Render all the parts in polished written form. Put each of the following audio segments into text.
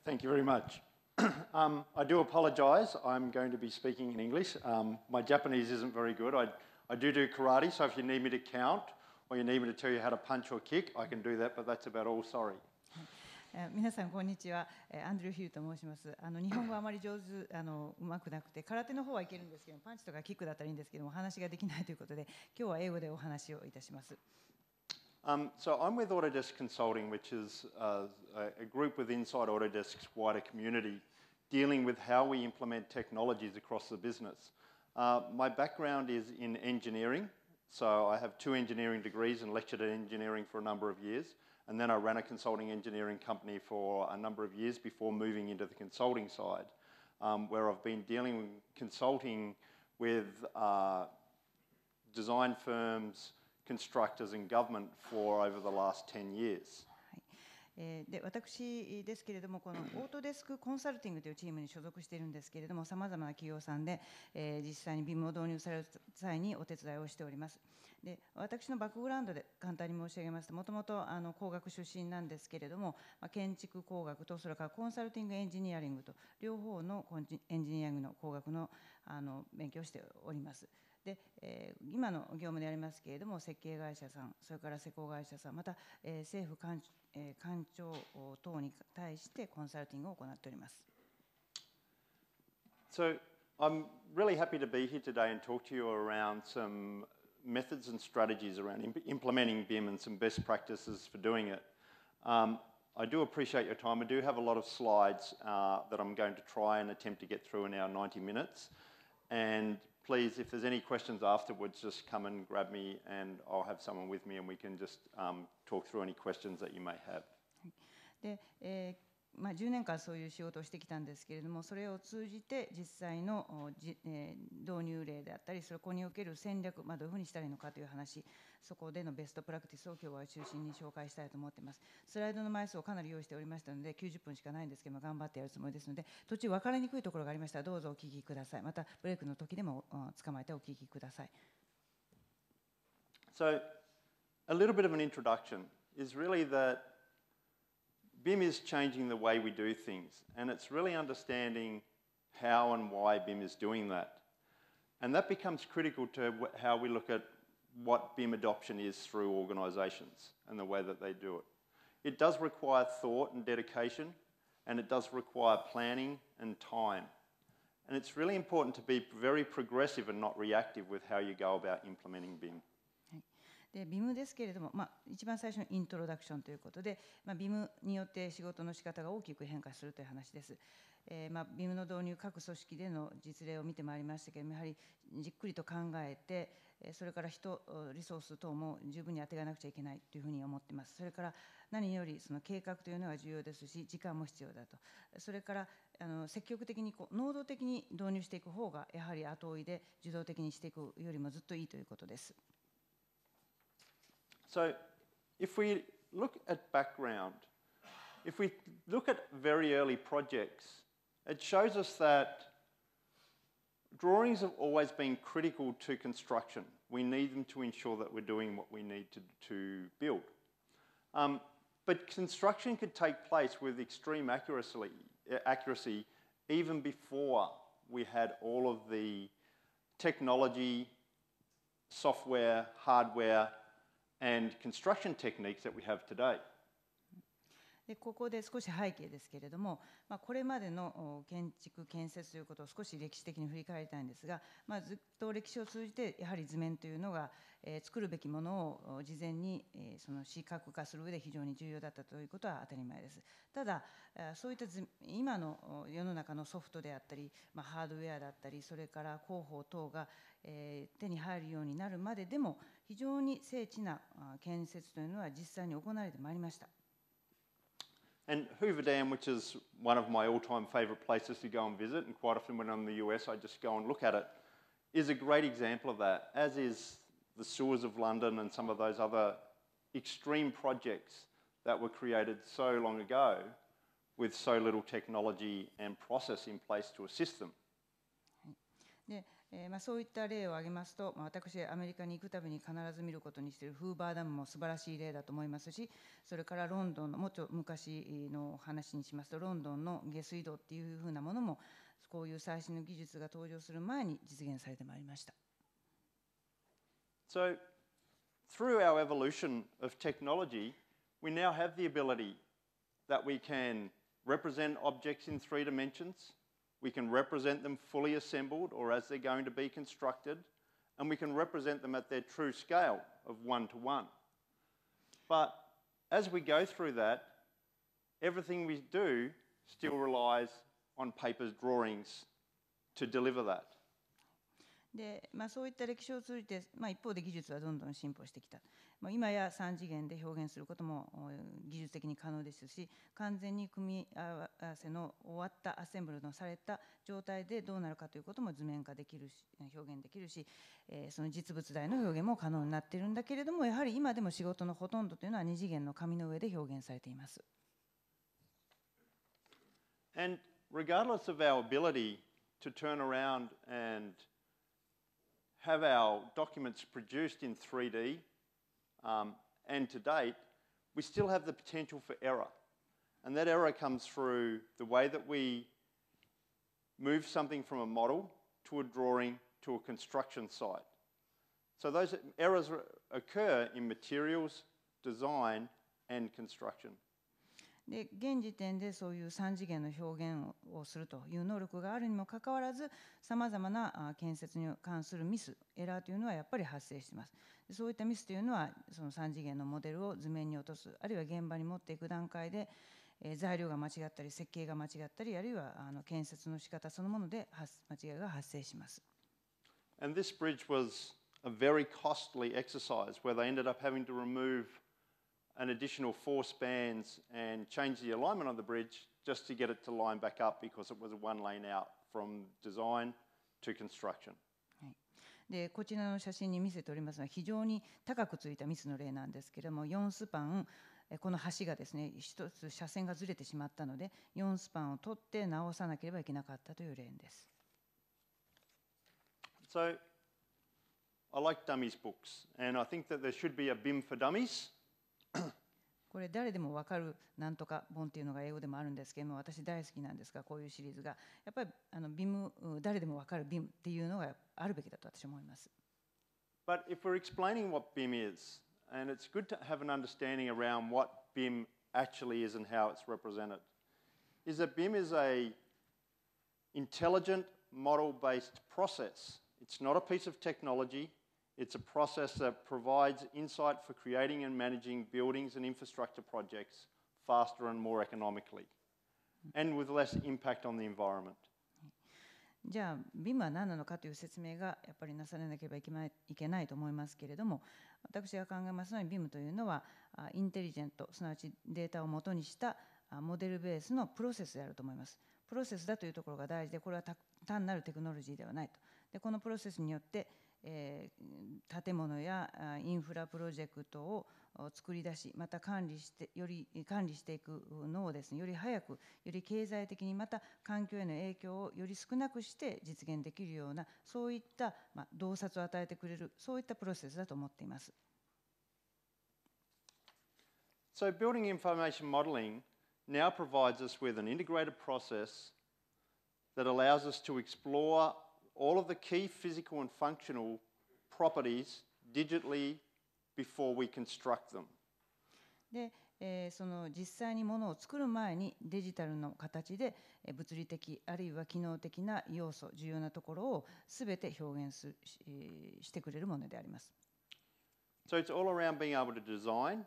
Thank you very much. I do apologize. I'm going to be speaking in English. My Japanese isn't very good. I do karate, so if you need me to count or you need me to tell you how to punch or kick, I can do that, but that's about all. Sorry. 皆さんこんにちは。アンドリュー・ヒューと申します。日本語はあまり上手うまくなくて、空手の方はいけるんですけど、パンチとかキックだったらいいんですけども、話ができないということで、今日は英語でお話をいたします。So I'm with Autodesk Consulting, which is a group with inside Autodesk's wider community dealing with how we implement technologies across the business. My background is in engineering, so I have 2 engineering degrees and lectured in engineering for a number of years. And then I ran a consulting engineering company for a number of years before moving into the consulting side, where I've been dealing consulting with design firms, constructors and government for over the last 10 years. で私ですけれども、このオートデスクコンサルティングというチームに所属しているんですけれども、さまざまな企業さんで、実際に BIM を導入される際にお手伝いをしております。で、私のバックグラウンドで簡単に申し上げますと、もともと工学出身なんですけれども、建築工学とそれからコンサルティングエンジニアリングと両方のエンジニアリングの工学の勉強をしております。で、今の業務でありますけれども、設計会社さん、それから施工会社さん、また、政府官庁等に対してコンサルティングを行っております。So I'm really happy to be here today and talk to you around some methods and strategies around implementing BIM and some best practices for doing it. I do appreciate your time. I do have a lot of slides that I'm going to try and attempt to get through in our 90 minutes. And please, if there's any questions afterwards, just come and grab me and I'll have someone with me and we can just talk through any questions that you may have. で、10年間そういう仕事をしてきたんですけれども、それを通じて実際の導入例であったり、そこにおける戦略、どういうふうにしたらいいのかという話、そこでのベストプラクティスを今日は中心に紹介したいと思っています。スライドの枚数をかなり用意しておりましたので、90分しかないんですけども、頑張ってやるつもりですので、途中分かりにくいところがありましたら、どうぞお聞きください。またブレイクの時でも捕まえてお聞きください。So, a little bit of an introduction is really that BIM is changing the way we do things, and it's really understanding how and why BIM is doing that. And that becomes critical to how we look at what BIM adoption is through organisations and the way that they do it. It does require thought and dedication, and it does require planning and time. And it's really important to be very progressive and not reactive with how you go about implementing BIM. で BIM ですけれども、一番最初のイントロダクションということで、BIM によって仕事の仕方が大きく変化するという話です。BIM の導入、各組織での実例を見てまいりましたけれども、やはりじっくりと考えて、それから人、リソース等も十分に当てがなくちゃいけないというふうに思っています。それから何よりその計画というのが重要ですし、時間も必要だと。それから積極的に能動的に導入していく方が、やはり後追いで受動的にしていくよりもずっといいということです。So, if we look at background, if we look at very early projects, it shows us that drawings have always been critical to construction. We need them to ensure that we're doing what we need to build. But construction could take place with extreme accuracy even before we had all of the technology, software, hardware, and construction techniques that we have today. でここで少し背景ですけれども、これまでの建築建設ということを少し歴史的に振り返りたいんですが、ずっと歴史を通じてやはり図面というのが、作るべきものを事前にその視覚化する上で非常に重要だったということは当たり前です。ただそういった今の世の中のソフトであったり、ハードウェアだったり、それから広報等が手に入るようになるまででも非常に精緻な建設というのは実際に行われてまいりました。And Hoover Dam, which is one of my all-time favourite places to go and visit, and quite often when I'm in the US I just go and look at it, is a great example of that, as is the sewers of London and some of those other extreme projects that were created so long ago with so little technology and process in place to assist them. でそういった例を挙げますと、私、アメリカに行くたびに必ず見ることにしているフーバーダムも素晴らしい例だと思いますし、それからロンドンの、もっと昔の話にしますと、ロンドンの下水道っていうふうなものも、こういう最新の技術が登場する前に実現されてまいりました。So, through our evolution of technology, we now have the ability that we can represent objects in 3 dimensions, we can represent them fully assembled or as they're going to be constructed, and we can represent them at their true scale of 1:1. But as we go through that, everything we do still relies on paper's drawings to deliver that. でそういった歴史を通じて、一方で技術はどんどん進歩してきた。今や3次元で表現することも技術的に可能ですし、完全に組み合わせの終わったアッセンブルのされた状態でどうなるかということも図面化できるし、表現できるし、その実物大の表現も可能になっているんだけれども、やはり今でも仕事のほとんどというのは2次元の紙の上で表現されています。And regardless of our ability to turn around and have our documents produced in 3D, and to date, we still have the potential for error. And that error comes through the way that we move something from a model to a drawing to a construction site. So those errors occur in materials, design, and construction. で現時点でそういう3次元の表現をするという能力があるにもかかわらず、さまざまな建設に関するミス、エラーというのはやっぱり発生しています。そういったミスというのは、その3次元のモデルを図面に落とす、あるいは現場に持っていく段階で、材料が間違ったり、設計が間違ったり、あるいは建設の仕方そのもので間違いが発生します。And this bridge was a very costly exercise where they ended up having to remove an additional 4 spans and change the alignment of the bridge just to get it to line back up because it was one lane out from design to construction. でこちらの写真に見せておりますのは非常に高くついたミスの例なんですけれども、4スパン、この橋がですね、一つ車線がずれてしまったので、4スパンを取って直さなければいけなかったという例です。So, I like dummies books, and I think that there should be a BIM for dummies. これ誰でも分かるなんとか本っていうのが英語でもあるんですけども、私大好きなんですが、こういうシリーズがやっぱりBIM、誰でも分かる BIM っていうのがあるべきだと私は思います。But if we're explaining what BIM is, and it's good to have an understanding around what BIM actually is and how it's represented, is that BIM is a intelligent model-based process. It's not a piece of technology. It's a process that provides insight for creating and managing buildings and infrastructure projects faster and more economically, and with less impact on the environment. じゃあ BIM は何なのかという説明がやっぱりなされなければいけないと思いますけれども、私が考えますのに BIM というのはインテリジェント、すなわちデータを元にしたモデルベースのプロセスであると思います。プロセスだというところが大事で、これは単なるテクノロジーではないと。でこのプロセスによって建物やインフラプロジェクトを作り出し、また管理していくのをですね、より早く、より経済的に、また環境への影響をより少なくして実現できるような、そういった洞察を与えてくれる、そういったプロセスだと思っています。So building information modeling now provides us with an integrated process that allows us to explore all of the key physical and functional properties digitally before we construct them. で、その実際にものを作る前にデジタルの形で物理的あるいは機能的な要素、重要なところをすべて表現してくれるものであります。So it's all around being able to design,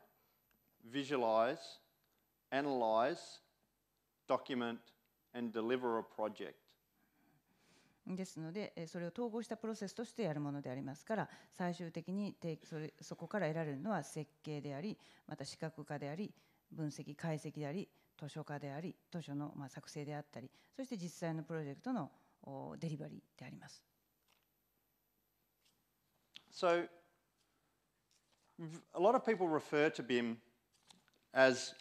visualize, analyze, document, and deliver a project. ですので、それを統合したプロセスとしてやるものでありますから、最終的にそこから得られるのは設計であり、また視覚化であり、分析解析であり、図書化であり、図書の作成であったり、そして実際のプロジェクトのデリバリーであります。So, a lot of people refer to BIM as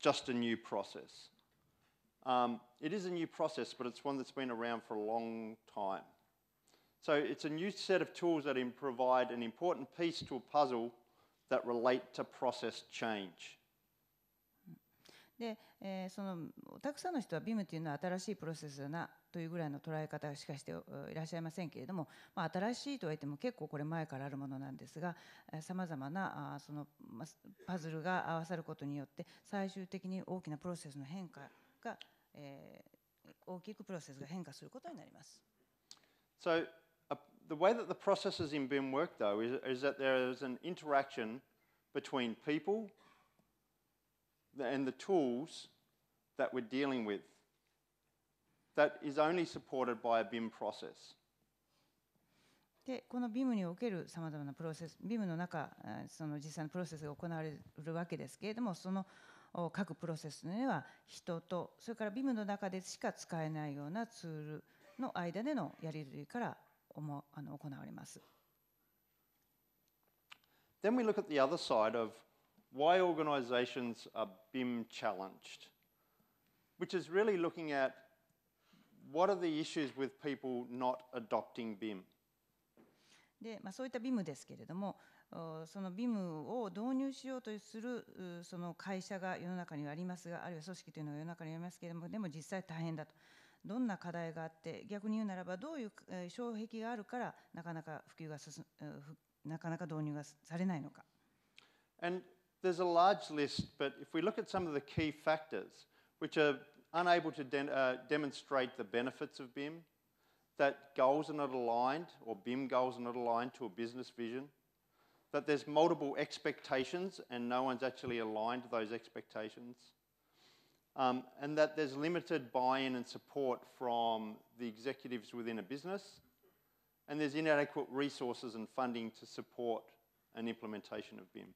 just a new process. It is a new process, but it's one that's been around for a long time. So it's a new set of tools that provide an important piece to a puzzle that relate to process change. で、そのたくさんの人は BIM というのは新しいプロセスだなというぐらいの捉え方しかしていらっしゃいませんけれども、新しいとは言っても結構これ前からあるものなんですが、さまざまなそのパズルが合わさることによって最終的に大きなプロセスの変化が、大きくプロセスが変化することになります。So the way that the processes in BIM work, though, is that there is an interaction between people and the tools that we're dealing with that is only supported by a BIM process. で、この BIM におけるさまざまなプロセス、BIM の中、その実際のプロセスが行われるわけですけれども、その各プロセスには人と、それから BIM の中でしか使えないようなツールの間でのやり取りから行われます。Then we look at the other side of why organizations are BIM challenged, which is really looking at what are the issues with people not adopting BIM. で、そういった BIM ですけれども、その BIM を導入しようとするその会社が世の中にはありますが、あるいは組織というのが世の中にありますけれども、でも実際大変だと。どんな課題があって、逆に言うならばどういう障壁があるからなかなかなかなか導入がされないのか。And there's a large list, but if we look at some of the key factors which are unable to demonstrate the benefits of BIM, that goals are not aligned, or BIM goals are not aligned to a business vision, that there's multiple expectations and no one's actually aligned to those expectations, and that there's limited buy-in and support from the executives within a business, and there's inadequate resources and funding to support an implementation of BIM.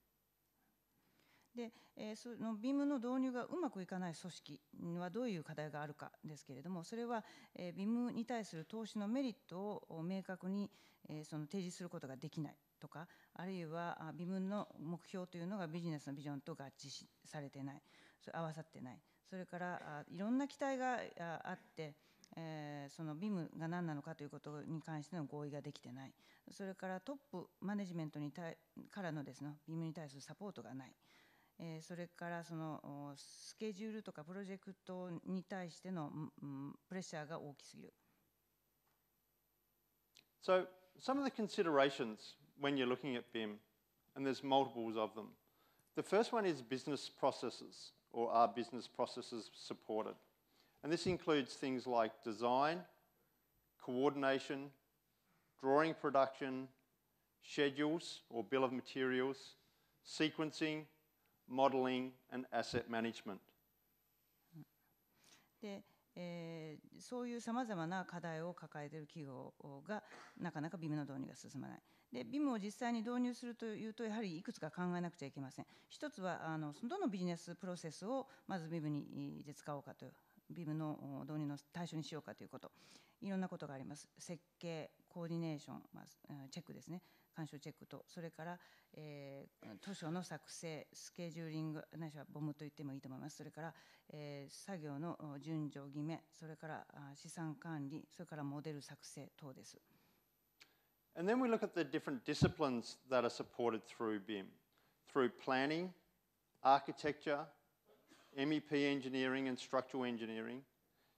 で、その BIM の導入がうまくいかない組織にはどういう課題があるかですけれども、それは BIM に対する投資のメリットを明確にその提示することができないとか、あるいは BIM の目標というのがビジネスのビジョンと合致されてない、合わさってない、それからいろんな期待があって、その BIM が何なのかということに関しての合意ができてない、それからトップマネジメントからのですね、BIM に対するサポートがない、それからそのスケジュールとかプロジェクトに対してのプレッシャーが大きすぎる。So some of the considerations when you're looking at BIM, and there's multiples of them. The first one is business processes, or are business processes supported? And this includes things like design, coordination, drawing production, schedules or bill of materials, sequencing, modeling, and asset management. で、そういうさまざまな課題を抱えている企業がなかなか BIM の導入が進まない。で、BIM を実際に導入するというと、やはりいくつか考えなくちゃいけません。一つはどのビジネスプロセスをまず BIM で使おうかという、BIM の導入の対象にしようかということ、いろんなことがあります。設計、コーディネーション、チェックですね、干渉チェックと、それから、図書の作成、スケジューリング、ないしはボムと言ってもいいと思います。それから、作業の順序決め、それから資産管理、それからモデル作成等です。And then we look at the different disciplines that are supported through BIM, through planning, architecture, MEP engineering and structural engineering,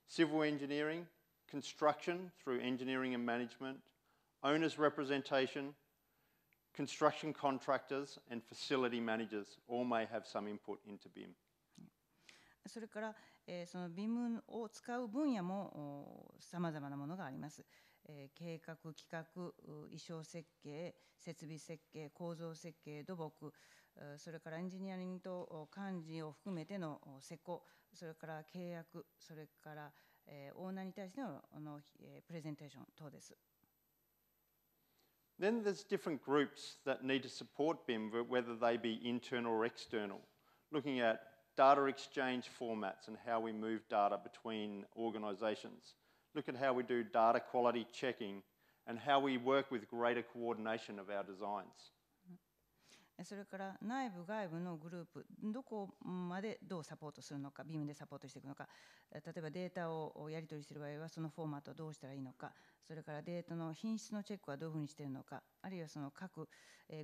civil engineering, construction through engineering and management, owners representation, construction contractors and facility managers all may have some input into BIM. それから、その BIM を使う分野もさまざまなものがあります。計画、企画、衣装設計、設備設計、構造設計、土木、それからエンジニアリングと管理を含めての施工、それから契約、それからオーナーに対してのプレゼンテーション等です。Then there's different groups that need to support BIM, whether they be internal or external, looking at data exchange formats and how we move data between organisations. Look at how we do data quality checking and how we work with greater coordination of our designs. それから内部外部のグループ、どこまでどうサポートするのか、ビームでサポートしていくのか、例えばデータをやり取りしている場合はそのフォーマットをどうしたらいいのか、それからデータの品質のチェックはどういうふうにしているのか、あるいはその各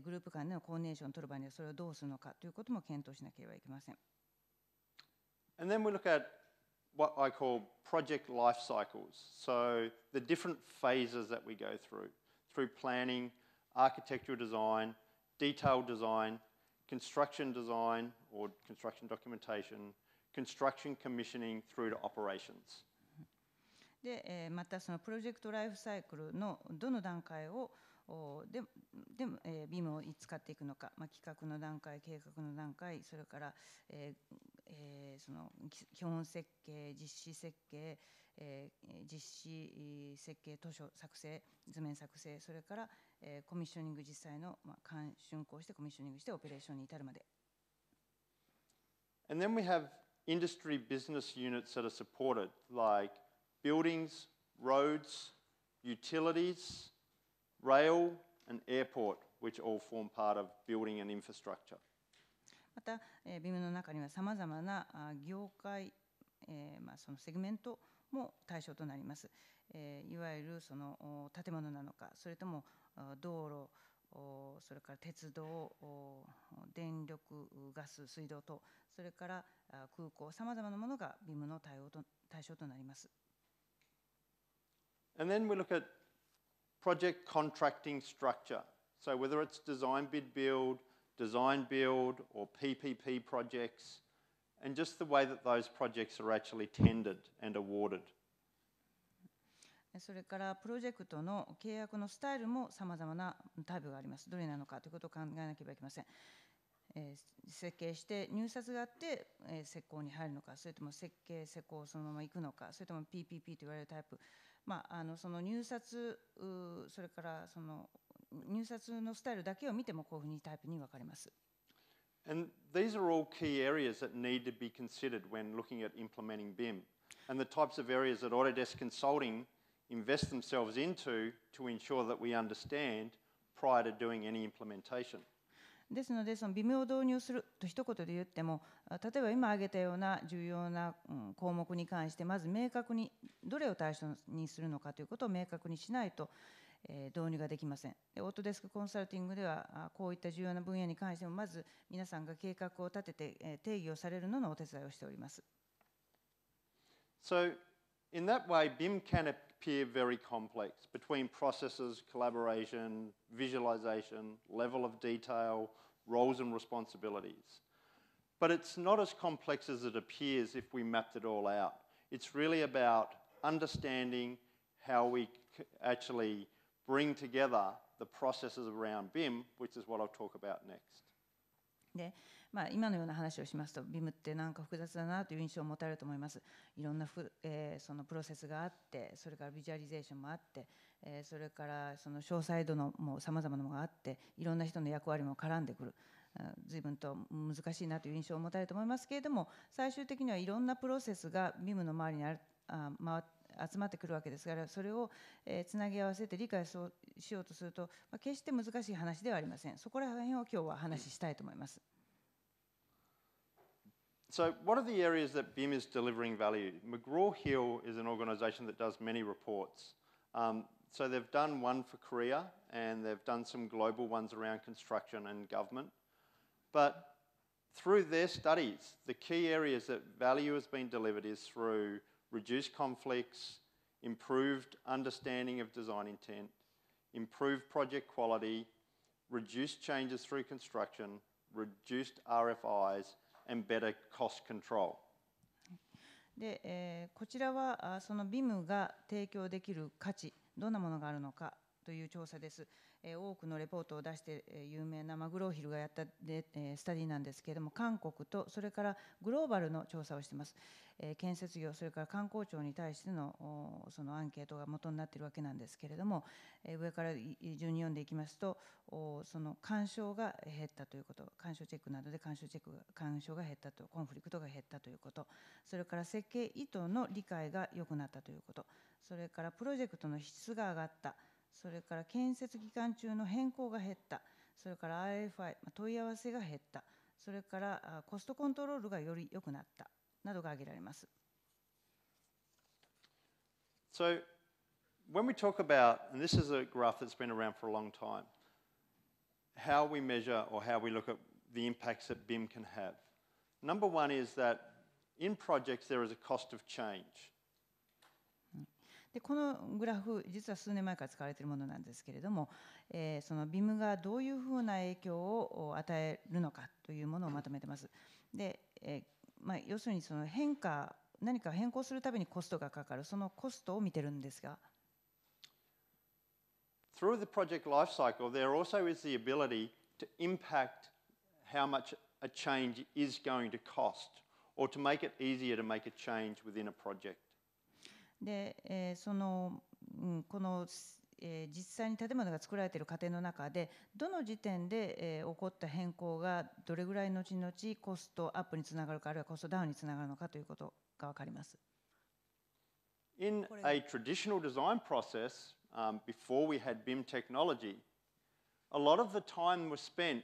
グループ間でのコーディネーションを取る場合にはそれをどうするのかということも検討しなければいけません。And then we look at what I call project life cycles. So the different phases that we go through planning, architectural design, detailed design, construction design or construction documentation, construction commissioning through to operations. で、またそのプロジェクトライフサイクルのどの段階をビームを使っていくのか、企画の段階、計画の段階、それから、その基本設計、実施設計、実施設計図書作成、図面作成、それから、コミッショニング実際の、竣工してコミッショニングしてオペレーションに至るまで。And then we have industry business units that are supported, like buildings, roads, utilities, rail and airport, which all form part of building and infrastructure. また、ビームの中にはさまざまな業界、そのセグメントも対象となります。いわゆるその建物なのか、それとも道路、それから鉄道、電力、ガス、水道等、それから空港、さまざまなものがビームの対象となります。And then we look at project contracting structure. So whether it's design bid build, design build, or PPP projects, and just the way that those projects are actually tendered and awarded. それからプロジェクトの契約のスタイルもさまざまなタイプがあります。どれなのかということを考えなければいけません。設計して入札があって施工に入るのか、それとも設計施工そのまま行くのか、それとも PPP と言われるタイプ、その入札、それからその入札のスタイルだけを見てもこういうふうにタイプに分かれます。And these are all key areas that need to be considered when looking at implementing BIM, and the types of areas that Autodesk Consulting invest themselves into to ensure that we understand prior to doing any implementation. ですので、そのビムを導入すると一言で言っても、例えば今挙げたような重要な項目に関してまず明確にどれを対象にするのかということを明確にしないと導入ができません。オートデスクコンサルティングではこういった重要な分野に関してもまず皆さんが計画を立てて定義をされるののお手伝いをしております。So in that way, BIM can appear very complex between processes, collaboration, visualization, level of detail, roles and responsibilities. But it's not as complex as it appears if we mapped it all out. It's really about understanding how we actually bring together the processes around BIM, which is what I'll talk about next. で今のような話をしますと、ビムってなんか複雑だなという印象を持たれると思います。いろんなそのプロセスがあって、それからビジュアリゼーションもあって、それからその詳細度のもさまざまなものがあって、いろんな人の役割も絡んでくる。随分と難しいなという印象を持たれると思いますけれども、最終的にはいろんなプロセスがビムの周りに集まってくるわけですから、それをつなぎ合わせて理解しようとすると、決して難しい話ではありません。そこら辺を今日は話したいと思います。So what are the areas that BIM is delivering value? McGraw-Hill is an organisation that does many reports. So they've done one for Korea and they've done some global ones around construction and government. But through their studies, the key areas that value has been delivered is through reduced conflicts, improved understanding of design intent, improved project quality, reduced changes through construction, reduced RFIs, and better cost control. で、こちらはその BIM が提供できる価値、どんなものがあるのかという調査です。多くのレポートを出して有名なマグローヒルがやったスタディなんですけれども、韓国とそれからグローバルの調査をしています。建設業、それから観光庁に対してのそのアンケートが元になっているわけなんですけれども、上から順に読んでいきますと、その干渉が減ったということ、干渉チェックなどで干渉が減ったと、コンフリクトが減ったということ、それから設計意図の理解が良くなったということ、それからプロジェクトの質が上がった、それから建設期間中の変更が減った、それから RFI、問い合わせが減った、それからコストコントロールがより良くなったなどが挙げられます。So when we talk about, and this is a graph that's been around for a long time, how we measure or how we look at the impacts that BIM can have. Number one is that in projects there is a cost of change. でこのグラフ、実は数年前から使われているものなんですけれども、その BIM がどういうふうな影響を与えるのかというものをまとめています。で、要するにその何か変更するたびにコストがかかる、そのコストを見てるんですが。Through the project life cycle, there also is the ability to impact how much a change is going to cost, or to make it easier to make a change within a project. で、この、実際に建物が作られている過程の中で、どの時点で、起こった変更がどれぐらい後々コストアップにつながるか、あるいはコストダウンにつながるのかということが分かります。In a traditional design process, before we had BIM technology, a lot of the time was spent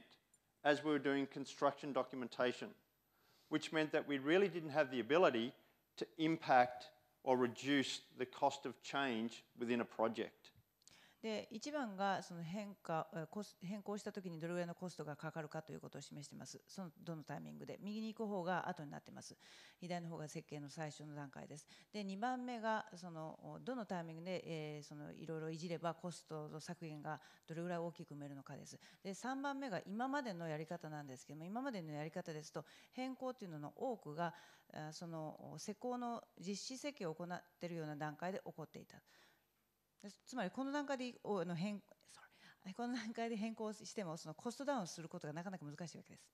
as we were doing construction documentation, which meant that we really didn't have the ability to impact or reduce the cost of change within a project. で一番がその変更したときにどれぐらいのコストがかかるかということを示しています。そのどのタイミングで、右に行く方が後になっています。左の方が設計の最初の段階です。で2番目がそのどのタイミングで、いろいろいじればコストの削減がどれぐらい大きく埋めるのかです。で3番目が今までのやり方なんですけども、今までのやり方ですと変更というのの多くがその施工の実施設計を行っているような段階で起こっていた。つまりこの段階で変更してもそのコストダウンすることがなかなか難しいわけです。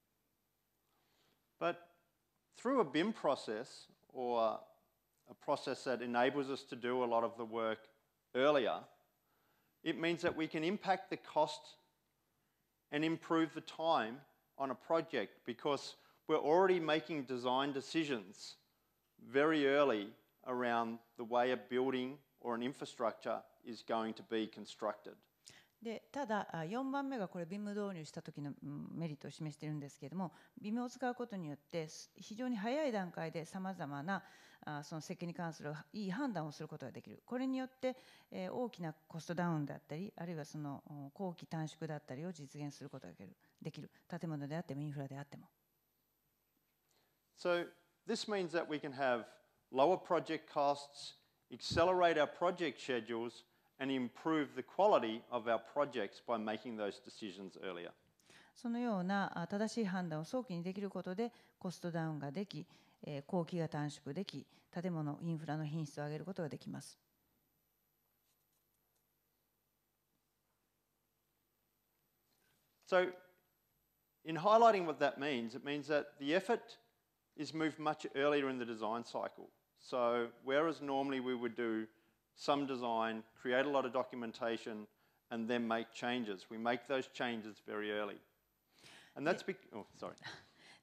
But through a BIM process, or a process that enables us to do a lot of the work earlier, it means that we can impact the cost and improve the time on a project, because we're already making design decisions very early around the way a building or an infrastructure is going to be constructed. でただ4番目がこれ BIM 導入した時のメリットを示しているんですけれども、 BIM を使うことによって非常に早い段階でさまざまなその設計に関するいい判断をすることができる。これによって大きなコストダウンだったり、あるいはその工期短縮だったりを実現することができる。建物であってもインフラであっても。So this means that we can have lower project costs, accelerate our project schedules, and improve the quality of our projects by making those decisions earlier. そのような正しい判断を早期にできることでコストダウンができ、工期が短縮でき、建物インフラの品質を上げることができます。So in highlighting what that means, it means that the effort is moved much earlier in the design cycle. So whereas normally we would do some design, create a lot of documentation, and then make changes, we make those changes very early. And that's sorry.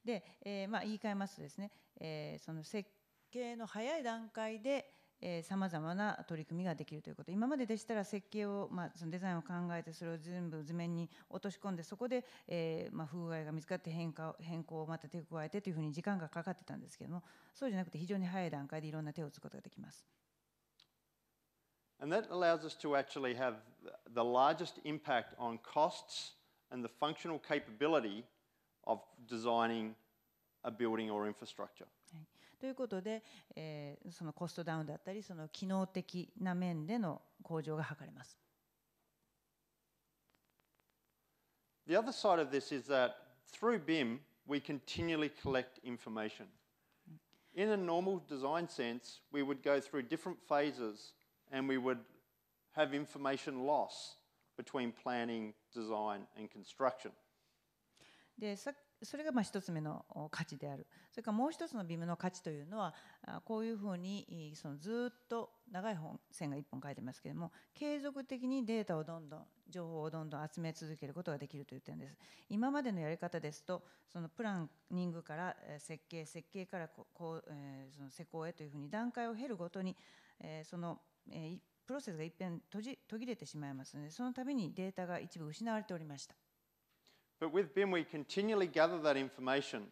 で、言い換えますとですね、その設計の早い段階でさまざまな取り組みができるということ。今まででしたら設計を、そのデザインを考えてそれを全部図面に落とし込んで、そこで、不具合が見つかって変更をまた手を加えてというふうに時間がかかってたんですけども、そうじゃなくて非常に早い段階でいろんな手を打つことができます。And that allows us to actually have the largest impact on costs and the functional capability of designing a building or infrastructure. ということで、そのコストダウンだったり、その機能的な面での向上が図れます。The other side of this is that through BIM, we continually collect information. In a normal design sense, we would go through different phases and we would have information loss between planning, design, and construction. でそれが一つ目の価値である。それからもう一つの BIM の価値というのは、こういうふうにそのずっと長い線が1本書いてますけれども、継続的にデータを情報をどんどん集め続けることができるという点です。今までのやり方ですと、そのプランニングから設計からその施工へというふうに段階を経るごとに、そのプロセスが一遍途切れてしまいますので、そのためにデータが一部失われておりました。But with BIM, we continually gather that information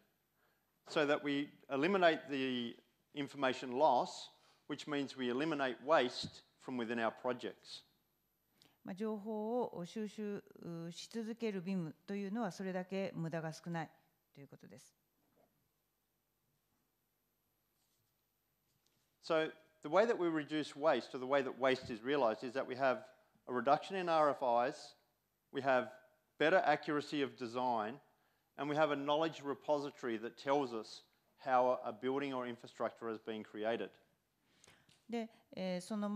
so that we eliminate the information loss, which means we eliminate waste from within our projects. 情報を収集し続ける BIM というのはそれだけ無駄が少ないということです。So the way that we reduce waste, or the way that waste is realized, is that we have a reduction in RFIs, we have better accuracy of design, and we have a knowledge repository that tells us how a building or infrastructure has been created. で、その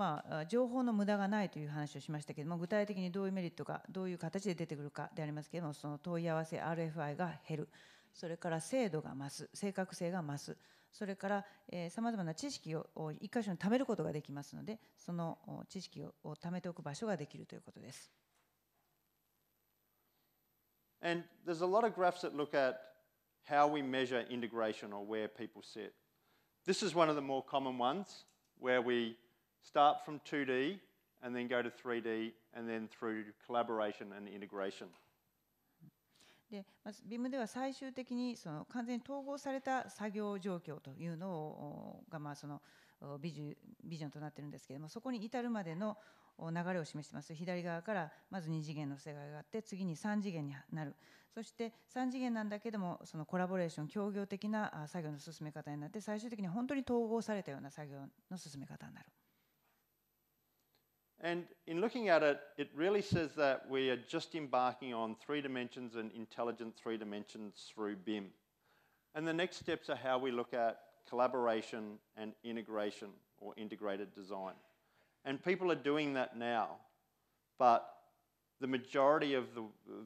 情報の無駄がないという話をしましたけれども、具体的にどういうメリットがどういう形で出てくるかでありますけれども、その問い合わせ RFI が減る、それから精度が増す、正確性が増す、それからさまざまな知識を一箇所に貯めることができますので、その知識を貯めておく場所ができるということです。And there's a lot of graphs that look at how we measure integration or where people sit. This is one of the more common ones, where we start from 2D and then go to 3D and then through collaboration and integration. で、BIM では最終的にその完全に統合された作業状況というのがそのビジョンとなっているんですけれども、そこに至るまでの流れを示しています。左側からまず2次元の世界があって、次に3次元になる。そして3次元なんだけども、そのコラボレーション、協業的な作業の進め方になって、最終的に本当に統合されたような作業の進め方になる。And in looking at it, it really says that we are just embarking on 3 dimensions and intelligent 3 dimensions through BIM. And the next steps are how we look at collaboration and integration or integrated design. And people are doing that now, but the majority of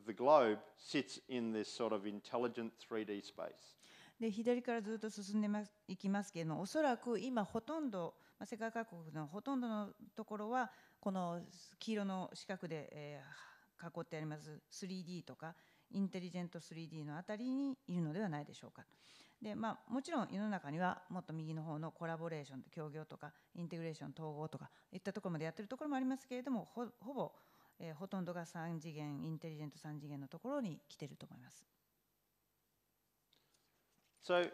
the globe sits in this sort of intelligent 3D space. で、左からずっと進んでいきますけれども、おそらく今ほとんど、世界各国のほとんどのところはこの黄色の四角で、囲ってあります 3D とかインテリジェント 3D のあたりにいるのではないでしょうか。で、もちろん世の中にはもっと右の方のコラボレーション、協業とかインテグレーション、統合とかいったところまでやっているところもありますけれども、ほぼ、ほとんどが3次元、インテリジェント3次元のところに来ていると思います。So,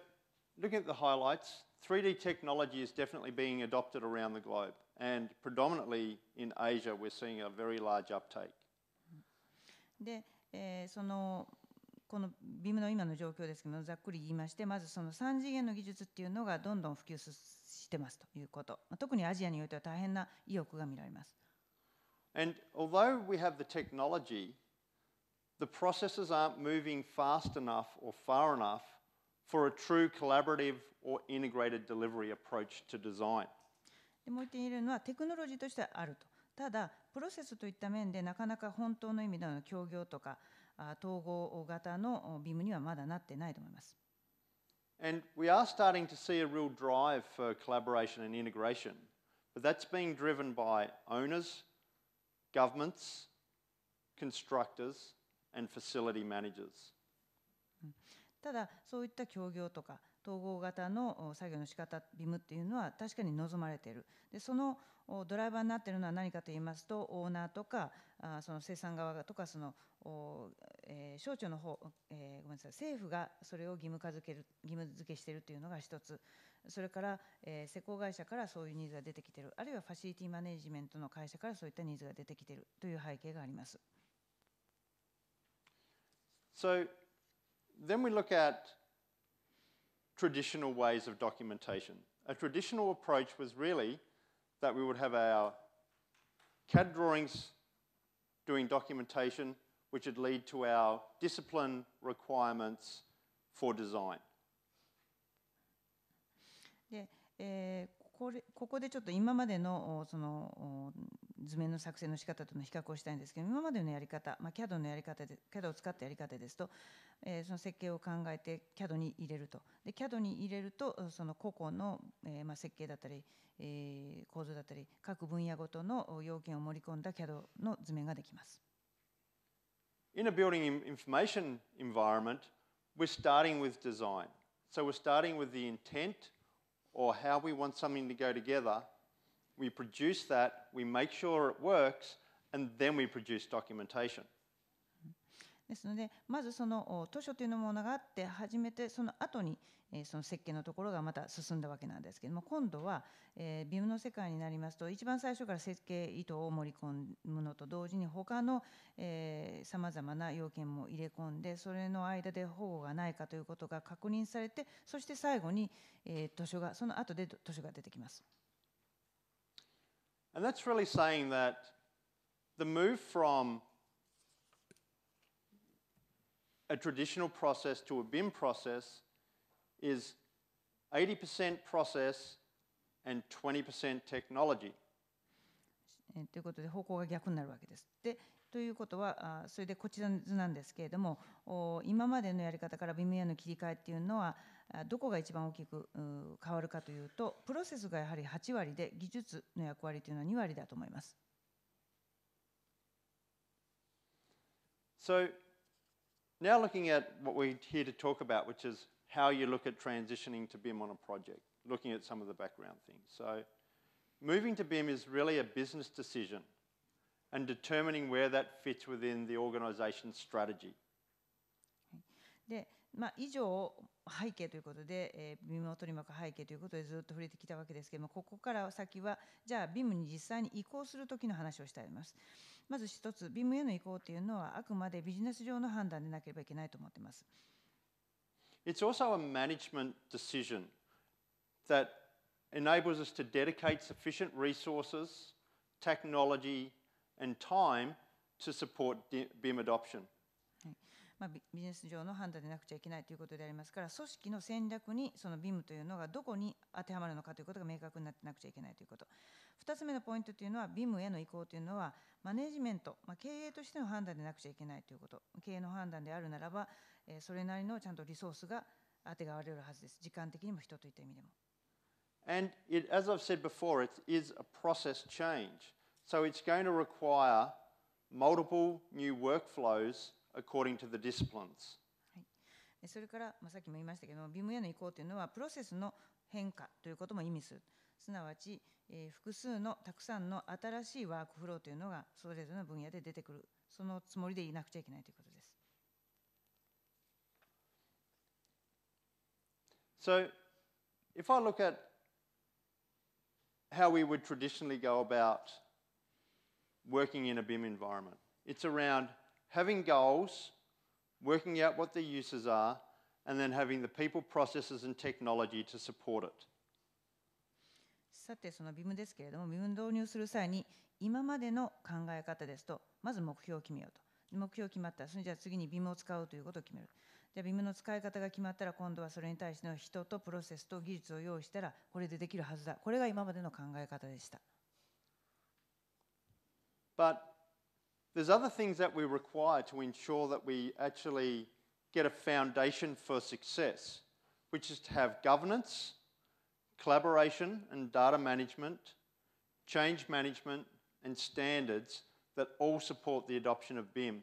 looking at the highlights, 3D technology is definitely being adopted around the globe, and predominantly in Asia, we're seeing a very large uptake. で、この BIM の今の状況ですけども、ざっくり言いまして、まずその3次元の技術っていうのがどんどん普及してますということ、特にアジアにおいては大変な意欲が見られます。And although we have the technology, the processes aren't moving fast enough or far enough for a true collaborative or integrated delivery approach to design. でもう一点言えるのは、テクノロジーとしてはあると。ただ、プロセスといった面でなかなか本当の意味での協業とか統合型の BIM にはまだなってないと思います。And we are starting to see a real drive for collaboration and integration, but that's being driven by owners, governments, constructors, and facility managers. ただ、そういった協業とか統合型の作業の仕方 BIM っていうのは確かに望まれている。で、そのドライバーになっているのは何かと言いますと、オーナーとかその生産側とかその省庁の方、ごめんなさい、政府がそれを義務付けしているというのが一つ。それから施工会社からそういうニーズが出てきている、あるいはファシリティマネジメントの会社からそういったニーズが出てきているという背景があります。So then we look at traditional ways of documentation. A traditional approach was really that we would have our CAD drawings doing documentation, which would lead to our discipline requirements for design. で、ここでちょっと今までのその図面の作成の仕方との比較をしたいんですけど、今までのやり方、CAD のやり方で CAD を使ったやり方ですと、その設計を考えて CAD に入れると。で、CAD に入れるとその個々の、設計だったり、構造だったり各分野ごとの要件を盛り込んだ CAD の図面ができます。In a building information environment, we're starting with design. So we're starting with the intent or how we want something to go together. We produce that, we make sure it works, and then we produce documentation. ですので、まずその図書というものがあって初めてその後にその設計のところがまた進んだわけなんですけども、今度はBIMの世界になりますと、一番最初から設計意図を盛り込むのと同時に他のさまざまな要件も入れ込んで、それの間で保護がないかということが確認されて、そして最後に図書が、その後で図書が出てきます。And that's really saying that the move from a traditional process to a BIM process is 80% process and 20% technology. ということで方向が逆になるわけです。でということは、それでこちら図なんですけれども、今までのやり方から BIM への切り替えっていうのはどこが一番大きく変わるかというと、プロセスがやはり8割で技術の役割というのは2割だと思います。So now looking at what we're here to talk about, which is how you look at transitioning to BIM on a project, looking at some of the background things. So moving to BIM is really a business decision and determining where that fits within the organization's strategy. で、以上背景ということで、BIM を取り巻く背景ということでずっと触れてきたわけですけれども、ここから先はじゃあ BIM に実際に移行するときの話をしたいと思います。まず一つ、BIM への移行というのはあくまでビジネス上の判断でなければいけないと思っています。It's also a management decision that enables us to dedicate sufficient resources, technology, and time to support BIM adoption. ビジネス上の判断でなくちゃいけないということでありますから、組織の戦略にその BIM というのがどこに当てはまるのかということが明確になってなくちゃいけないということ。2つ目のポイントというのは、BIM への移行というのはマネジメント、経営としての判断でなくちゃいけないということ。経営の判断であるならば、それなりのちゃんとリソースが当てがわれるはずです。時間的にも人といった意味でも。And as I've said before, it is a process change. So it's going to require multiple new workflows according to the disciplines. それから、さっきも言いましたけども、BIM への移行というのはプロセスの変化ということも意味する。すなわち、複数のたくさんの新しいワークフローというのがそれぞれの分野で出てくる。そのつもりでいなくちゃいけないということです。So if I look at how we would traditionally go about working in a BIM environment, it's around having goals, working out what the uses are, and then having the people, processes, and technology to support it. さて、その BIM ですけれども、BIM 導入する際に今までの考え方ですと、まず目標を決めようと。目標決まったら、それじゃあ次に BIM を使うということを決める。じゃあ BIM の使い方が決まったら、今度はそれに対しての人とプロセスと技術を用意したら、これでできるはずだ。これが今までの考え方でした。But there's other things that we require to ensure that we actually get a foundation for success, which is to have governance, collaboration and data management, change management, and standards that all support the adoption of BIM.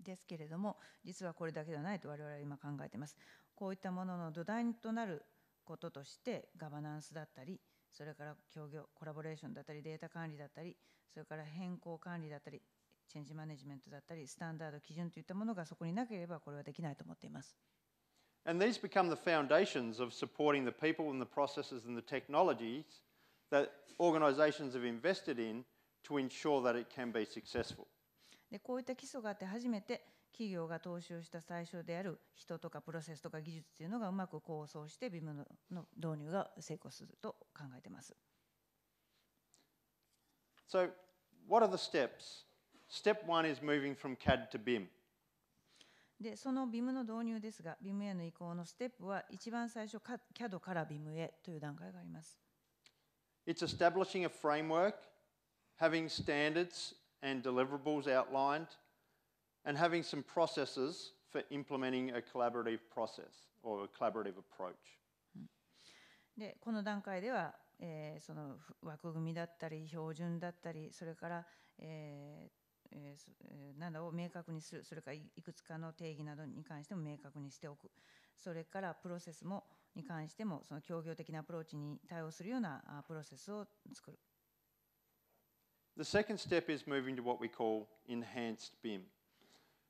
ですけれども、実はこれだけではないと我々は今考えています。こういったものの土台となることとして、ガバナンスだったり、それから協業、コラボレーションだったり、データ管理だったり、それから変更管理だったり、チェンジマネジメントだったり、スタンダード、基準といったものがそこになければこれはできないと思っています。And these become the foundations of supporting the people and the processes and the technologies that organizations have invested in to ensure that it can be successful. でこういった基礎があって初めて企業が投資をした最初である人とかプロセスとか技術というのがうまく構想して BIM の導入が成功すると考えています。So, what are the steps? Step one is moving from CAD to BIM. でその BIM の導入ですが、BIM への移行のステップは一番最初 CAD から BIM へという段階があります。It's establishing a framework, having standards and deliverables outlined, and having some processes for implementing a collaborative process or a collaborative approach. でこの段階では、その枠組みだったり標準だったり、それから、などを明確にする、それからいくつかの定義などに関しても明確にしておく、それからプロセスもに関してもその協業的なアプローチに対応するようなプロセスを作る。The second step is moving to what we call enhanced BIM.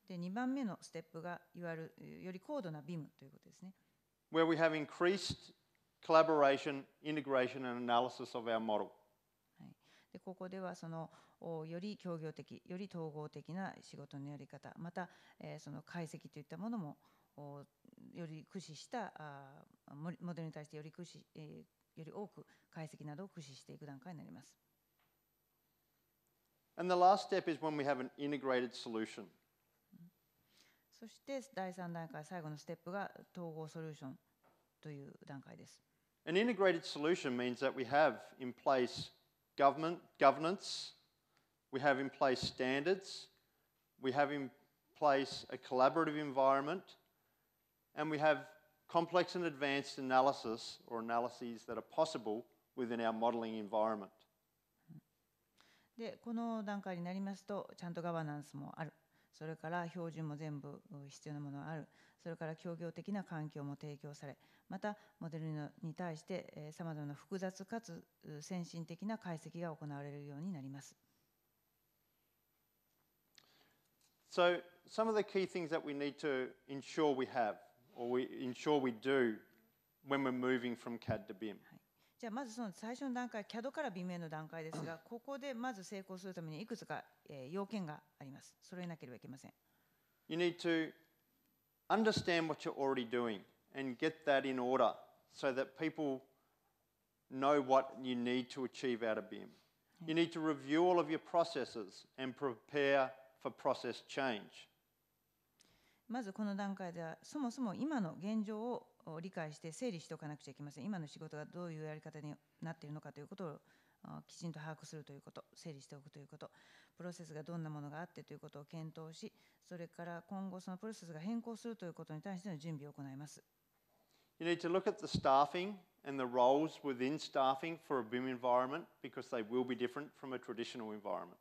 で、2番目のステップがいわゆるより高度なビムということですね。where we have increased collaboration, integration, and analysis of our model. はい、でここではそのより協業的、より統合的な仕事のやり方、また、その解析といったものもより駆使したモデルに対してより多く解析などを駆使していく段階になります。And the last step is when we have an integrated solution. そして第3段階、最後のステップが統合ソリューションという段階です。An integrated solution means that we have in place governance, we have in place standards, we have in place a collaborative environment, and we have complex and advanced analysis or analyses that are possible within our modeling environment. で、この段階になりますと、ちゃんとガバナンスもある。それから標準も全部必要なものがある。それから協業的な環境も提供され、またモデルに対してさまざまな複雑かつ先進的な解析が行われるようになります。So some of the key things that we need to ensure we have or we ensure we do when we're moving from CAD to BIM. じゃあまずその最初の段階、CAD から BIM への段階ですが、ここでまず成功するためにいくつか要件があります。それなければいけません。You need to understand what you're already doing and get that in order so that people know what you need to achieve out of BIM. You need to review all of your processes and prepare for process change. まずこの段階ではそもそも今の現状を理解して整理しておかなくちゃいけません。今の仕事がどういうやり方になっているのかということをきちんと把握するということ、整理しておくということ、プロセスがどんなものがあってということを検討し、それから今後そのプロセスが変更するということに対しての準備を行います。You need to look at the staffing and the roles within staffing for a BIM environment because they will be different from a traditional environment.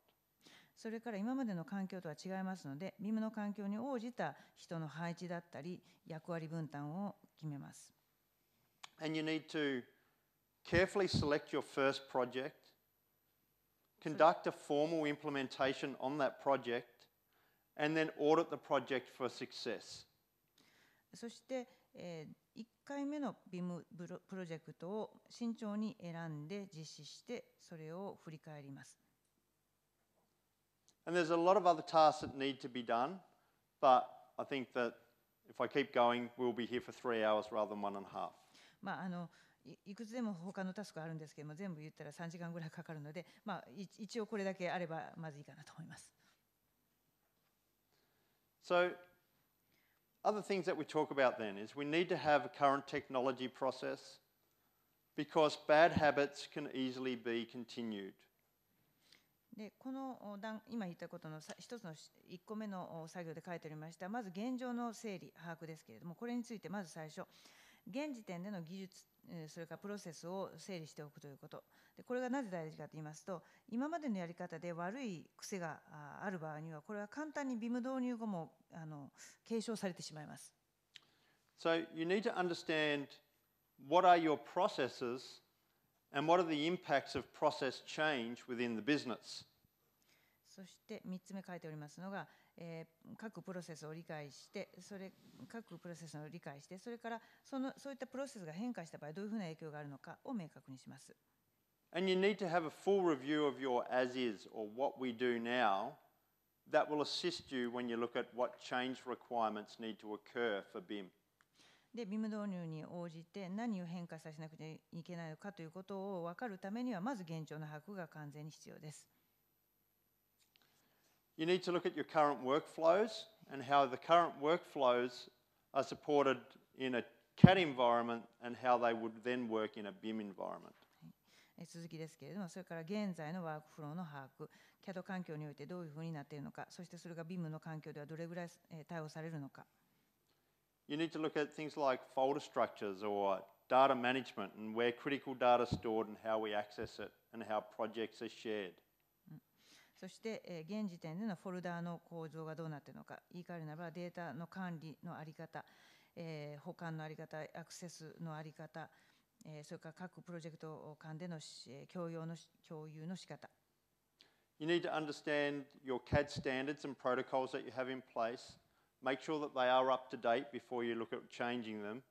それから今までの環境とは違いますので、BIM の環境に応じた人の配置だったり、役割分担を決めます。And you need to carefully select your first project, conduct a formal implementation on that project, and then audit the project for success. そして、1回目の BIM プロジェクトを慎重に選んで実施して、それを振り返ります。And there's a lot of other tasks that need to be done, but I think that if I keep going, we'll be here for 3 hours rather than 1.5. いくつでも他のタスクがあるんですけども、全部言ったら3時間ぐらいかかるので、一応これだけあればまずいいかなと思います。So, other things that we talk about then is we need to have a current technology process because bad habits can easily be continued. でこの今言ったことの一つの1個目の作業で書いてありました、まず現状の整理、把握ですけれども、これについてまず最初、現時点での技術、それからプロセスを整理しておくということ。でこれがなぜ大事かと言いますと、今までのやり方で悪い癖がある場合には、これは簡単に BIM 導入後も継承されてしまいます。So, you need to understand what are your processes and what are the impacts of process change within the business. そして3つ目書いておりますのが、各プロセスを理解して、それからそういったプロセスが変化した場合、どういうふうな影響があるのかを明確にします。And you need to have a full review of your as is or what we do now that will assist you when you look at what change requirements need to occur for BIM. で、BIM 導入に応じて何を変化させなくちゃいけないのかということを分かるためには、まず現状の把握が完全に必要です。You need to look at your current workflows and how the current workflows are supported in a CAD environment and how they would then work in a BIM environment. 続きですけれども、それから現在のワークフローの把握、CAD 環境においてどういうふうになっているのか、そしてそれが BIM の環境ではどれぐらい対応されるのか。You need to look at things like folder structures or data management and where critical data is stored and how we access it and how projects are shared. そして、現時点でのフォルダーの構造がどうなっているのか、言い換えるならばデータの管理の在り方、保管の在り方、アクセスの在り方、それから各プロジェクト間での共有の仕方。You need to understand your CAD standards and protocols that you have in place. Make sure that they are up to date before you look at changing them.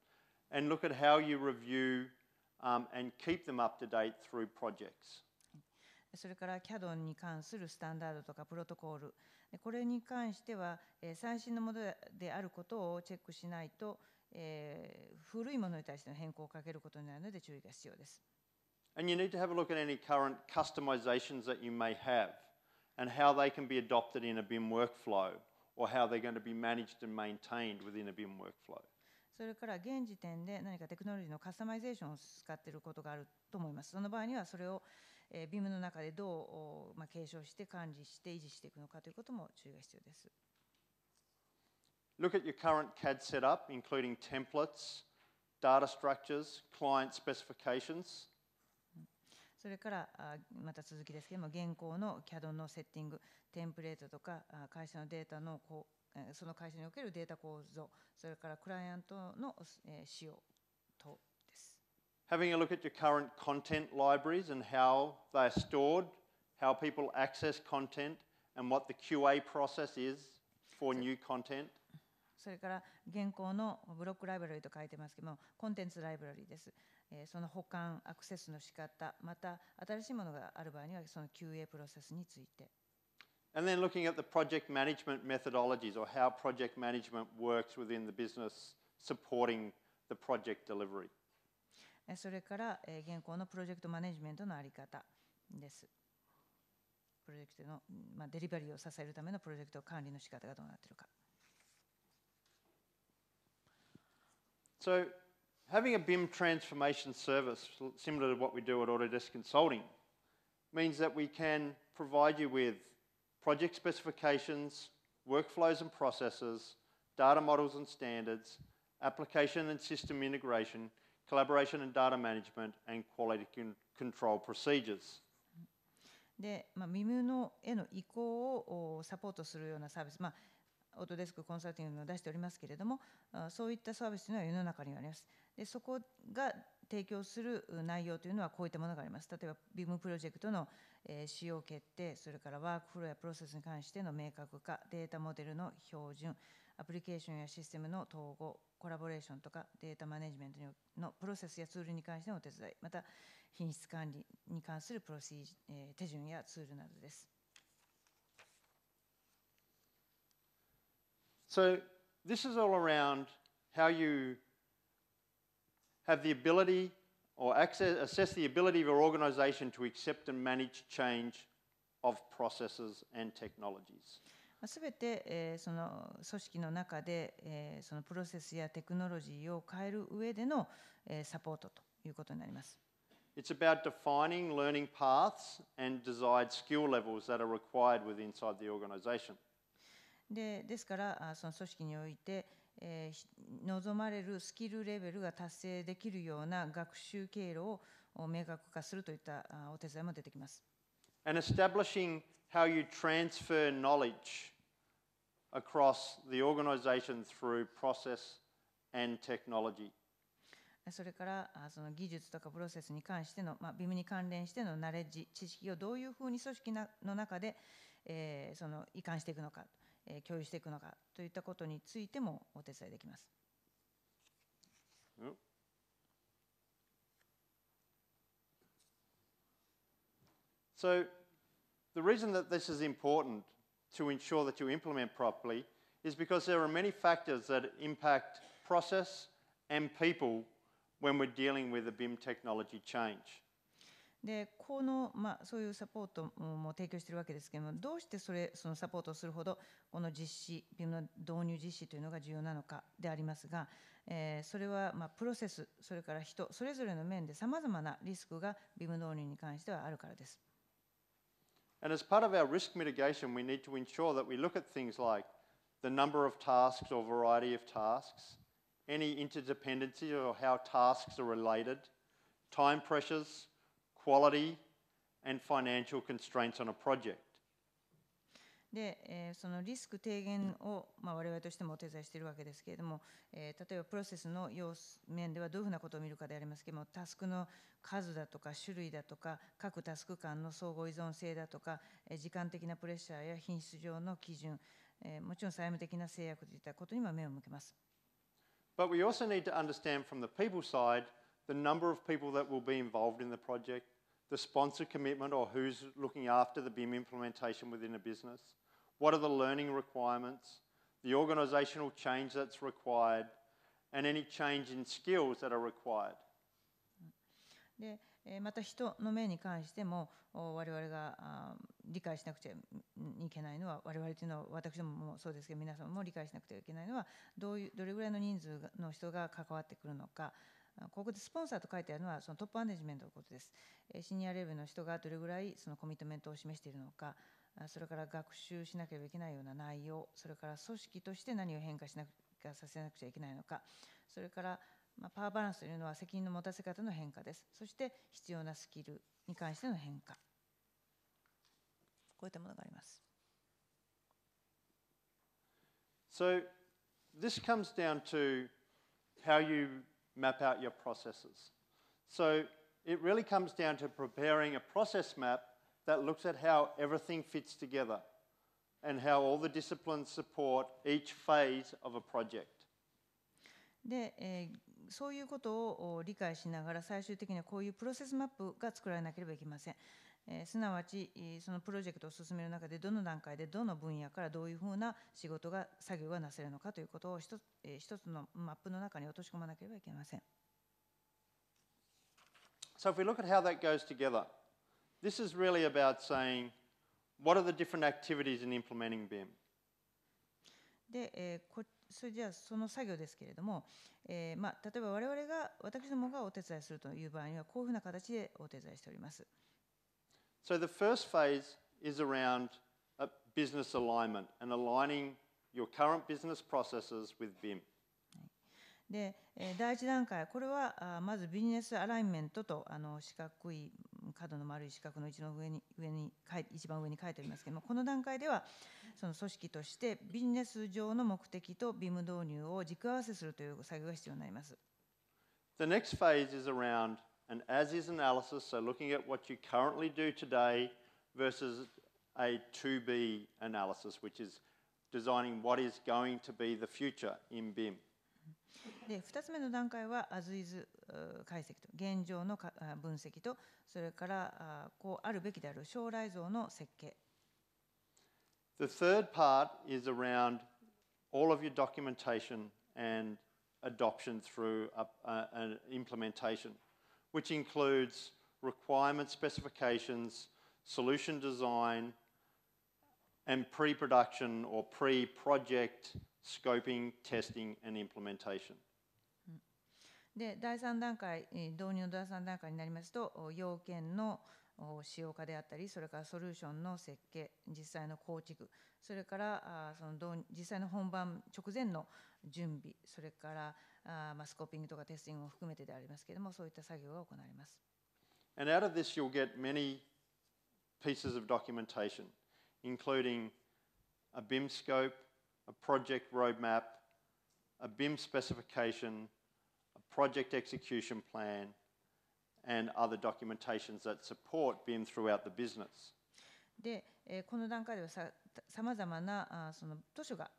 And look at how you review and keep them up to date through projects. それから CAD に関するスタンダードとかプロトコール、これに関しては最新のものであることをチェックしないと、古いものに対しての変更をかけることになるので注意が必要です。And you need to have a look at any current customizations that you may have and how they can be adopted in a BIM workflow or how they're going to be managed and maintained within a BIM workflow. それから現時点で何かテクノロジーのカスタマイゼーションを使っていることがあると思います。その場合にはそれをBIM の中でどう継承して管理して維持していくのかということも注意が必要です。Look at your current CAD setup, including templates, data structures, client specifications. それからまた続きですけれども、現行の CAD のセッティング、テンプレートとか会社のデータのその会社におけるデータ構造、それからクライアントの仕様等です。Having a look at your current content libraries and how they are stored, how people access content, and what the QA process is for new content. それから現行のブロックライブラリと書いてますけども、コンテンツライブラリです。その保管、アクセスの仕方、また新しいものがある場合にはその QA プロセスについて。And then looking at the project management methodologies or how project management works within the business supporting the project delivery. それから現行のプロジェクトマネジメントの在り方です。プロジェクトのデリバリーを支えるためのプロジェクト管理の仕方がどうなっているか。So, having a BIM transformation service, similar to what we do at Autodesk Consulting, means that we can provide you with project specifications, workflows and processes, data models and standards, application and system integration, collaboration and data management, and quality control procedures. で、BIM のへの移行をサポートするようなサービス、オートデスクコンサルティングを出しておりますけれども、そういったサービスというのは世の中にはあります。で、そこが提供する内容というのはこういったものがあります。例えば BIM プロジェクトの使用決定、それからワークフローやプロセスに関しての明確化、データモデルの標準、アプリケーションやシステムの統合、コラボレーションとかデータマネジメントのプロセスやツールに関してのお手伝い、また品質管理に関する手順やツールなどです。So this is all around how you have the ability or assess the ability of your organization to accept and manage change of processes and technologies. すべてその組織の中でそのプロセスやテクノロジーを変える上でのサポートということになります。It's about defining learning paths and desired skill levels that are required inside the organization. ですからその組織において、望まれるスキルレベルが達成できるような学習経路を明確化するといったお手伝いも出てきます。And establishing how you transfer knowledge across the organization through process and technology. それからその技術とかプロセスに関しての、BIM に関連してのナレッジ、知識をどういうふうに組織の中で、その移管していくのか。共有していくのかといったことについてもお手伝いできます。So, the reason that this is important to ensure that you implement properly is because there are many factors that impact process and people when we're dealing with a BIM technology change. でそういうサポートも提供しているわけですけれども、どうしてそのサポートをするほどこの実施、BIM の導入実施というのが重要なのかでありますが、それはプロセス、それから人、それぞれの面でさまざまなリスクが BIM 導入に関してはあるからです。And as part of our risk mitigation, we need to ensure that we look at things like the number of tasks or variety of tasks, any interdependency or how tasks are related, time pressures, quality and financial constraints on a project. で、そのリスク低減を、我々としてもお手伝いしているわけですけれども、例えばプロセスの要面ではどういうふうなことを見るかでありますけれども、タスクの数だとか種類だとか、各タスク間の相互依存性だとか、時間的なプレッシャーや品質上の基準、もちろん債務的な制約といったことにも目を向けます。But we also need to understand from the people side the number of people that will be involved in the project, the sponsor commitment or who's looking after the BIM implementation within a business, what are the learning requirements, the organisational change that's required, and any change in skills that are required. でまた人の面に関しても我々が理解しなくちゃいけないのは、我々というのは私どももそうですけど皆様も理解しなくてはいけないのは、どれぐらいの人数の人が関わってくるのか。ここでスポンサーと書いてあるのはそのトップマネジメントのことです。シニアレベルの人がどれぐらいそのコミットメントを示しているのか、それから学習しなければいけないような内容、それから組織として何を変化させなくちゃいけないのか、それからパワーバランスというのは責任の持たせ方の変化です。そして必要なスキルに関しての変化。こういったものがあります。So this comes down to how you map out your processes. So it really comes down to preparing a process map that looks at how everything fits together and how all the disciplines support each phase of a project. で、そういうことを理解しながら最終的にはこういうプロセスマップが作られなければいけません。すなわちそのプロジェクトを進める中でどの段階でどの分野からどういうふうな仕事が作業がなせるのかということを一つのマップの中に落とし込まなければいけません。So if we look at how that goes together, this is really about saying what are the different activities in implementing BIM. で、それじゃあその作業ですけれども、例えば私どもがお手伝いするという場合にはこういうふうな形でお手伝いしております。So the first phase is around business alignment and aligning your current business processes with BIM. で、第一段階、これはまずビジネスアライメントと四角い角の丸い四角の一番上に書いてありますけども、この段階ではその組織としてビジネス上の目的と BIM 導入を軸合わせするという作業が必要になります。The next phase is around an as-is analysis, so looking at what you currently do today versus a to-be analysis, which is designing what is going to be the future in BIM. で2つ目の段階は as-is 解析と現状の分析と、それからこうあるべきである将来像の設計。The third part is around all of your documentation and adoption through an implementation, which includes requirement specifications, solution design, and pre-production or pre-project scoping, testing, and implementation. で第3段階、導入の第3段階になりますと、要件の使用化であったり、それからソリューションの設計、実際の構築、それから実際の本番直前の準備、それからスコーピングとかテスティングも含めてでありますけれども、そういった作業が行われます。And out of this you'll get many pieces of documentation, including a BIM scope, a project roadmap, a BIM specification, a project execution plan, and other documentations that support BIM throughout the business. で、この段階ではさまざまなその図書が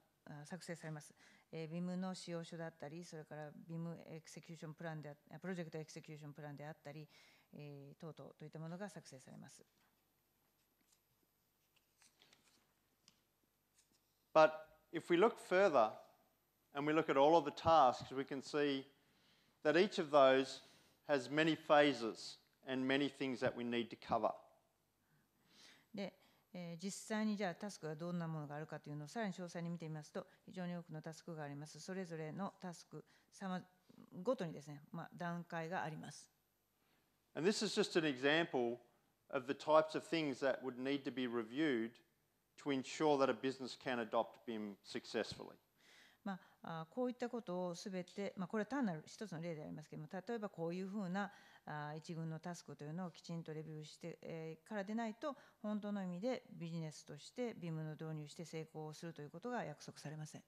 作成されます。BIM の使用書だったり、それから BIM エクセキューションプランでプロジェクトエクセキューションプランであったり、等々といったものが作成されます。But if we look further and we look at all of the tasks, we can see that each of those has many phases and many things that we need to cover. で、実際にじゃあタスクがどんなものがあるかというのをさらに詳細に見てみますと、非常に多くのタスクがあります。それぞれのタスクごとにですね、段階があります。And this is just an example of the types of things that would need to be reviewed to ensure that a business can adopt BIM successfully. こういったことをすべて、これは単なる一つの例でありますけれども、例えばこういうふうな一群のタスクというのをきちんとレビューして、からでないと、本当の意味でビジネスとして BIM の導入して成功するということが約束されません。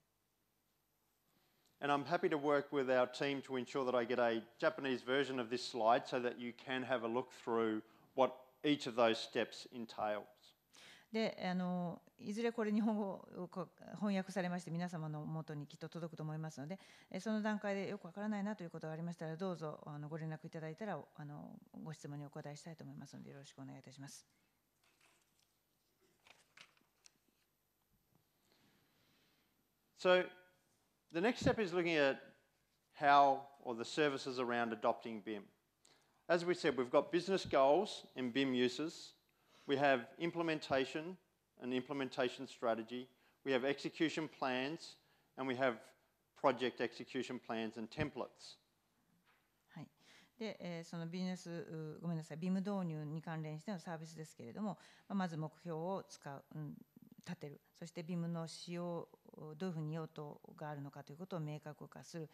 And I'm happy to work with our team to ensure that I get a Japanese version of this slide so that you can have a look through what each of those steps entails. でいずれこれ日本語を翻訳されまして皆様の元にきっと届くと思いますので、その段階でよくわからないなということがありましたらどうぞご連絡いただいたらご質問にお答えしたいと思いますのでよろしくお願いいたします。So the next step is looking at how or the services around adopting BIM. As we said, we've got business goals and BIM uses. We have implementation and implementation strategy. We have execution plans, and we have project execution plans and templates. はい。で、そのビジネス、ごめんなさい、BIM 導入に関連してのサービスですけれども、まず目標を立てる、そして BIM の使用、どういうふうに用途があるのかということを明確化する、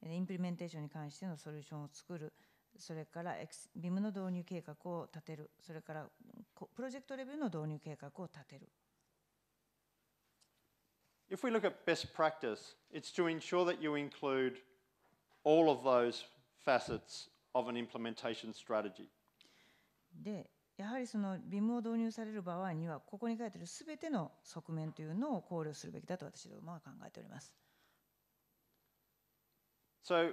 インプリメンテーションに関してのソリューションを作る、それから BIM の導入計画を立てる、それからプロジェクトレベルの導入計画を立てる。If we look at best practice, it's to ensure that you include all of those facets of an implementation strategy. で、やはりその BIM を導入される場合には、ここに書いてあるすべての側面というのを考慮するべきだと私どもは考えております。So,